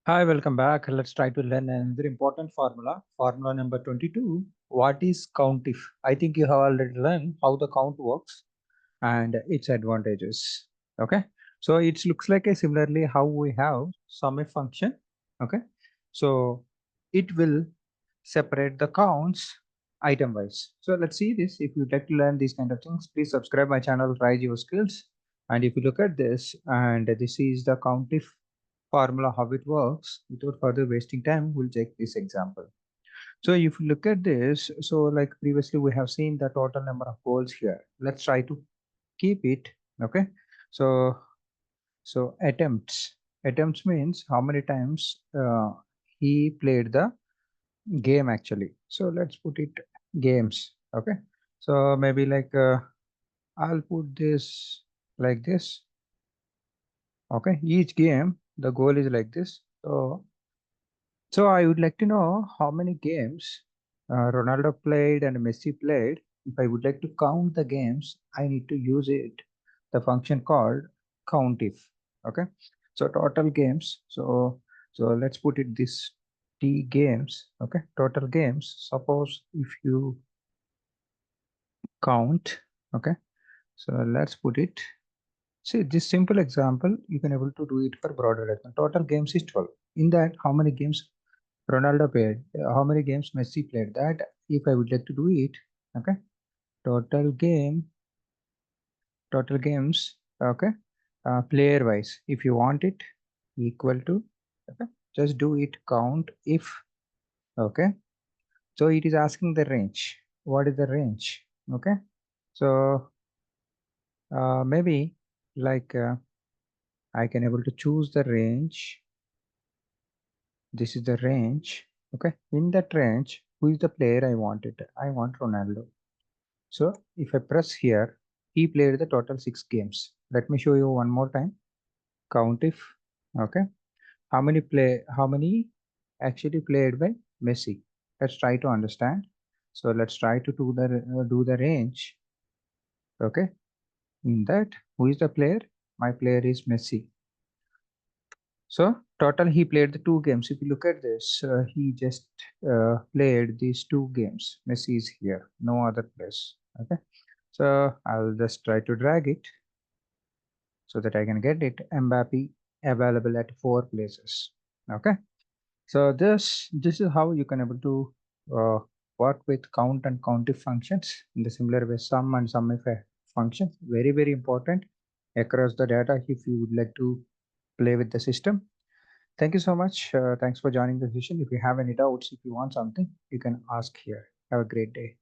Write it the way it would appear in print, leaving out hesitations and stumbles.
Hi, welcome back. Let's try to learn another important formula. Formula number 22. What is Countif? I think you have already learned how the count works and its advantages. Okay. So it looks like a similarly how we have sum a function. Okay. So it will separate the counts item wise. So let's see this. If you'd like to learn these kind of things, please subscribe my channel, Rise Your Skills. And if you look at this, and this is the Countif formula, how it works. Without further wasting time, we'll take this example. So if you look at this, so like previously we have seen the total number of goals here. Let's try to keep it. Okay. So attempts means how many times he played the game actually. So let's put it games. Okay. So maybe like I'll put this like this. Okay. Each game the goal is like this. So I would like to know how many games Ronaldo played and Messi played. If I would like to count the games, I need to use the function called Countif. Okay. So total games. So let's put it this T games. Okay. Total games. Suppose if you count. Okay. So let's put it. See this simple example, you can able to do it for broader example. Total games is 12. In that, how many games Ronaldo played, how many games Messi played. That if I would like to do it, okay, total total games, okay, player wise. If you want it equal to, okay, just do it count if, okay. So it is asking the range. What is the range? Okay, so maybe like I can able to choose the range. This is the range. Okay, in that range, who is the player I wanted? I want Ronaldo. So if I press here, he played the total 6 games. Let me show you one more time. Count if, okay. How many actually played by Messi? Let's try to understand. So let's try to do the range. Okay. In that, who is the player? My player is Messi. So total he played the 2 games. If you look at this, he just played these 2 games. Messi is here, no other place. Okay. So I'll just try to drag it so that I can get it Mbappe available at 4 places. Okay. So this is how you can able to uh, work with count and countif functions in the similar way. Sum and sum if functions very important across the data if you would like to play with the system. Thank you so much. Thanks for joining the session. If you have any doubts, if you want something, you can ask here. Have a great day.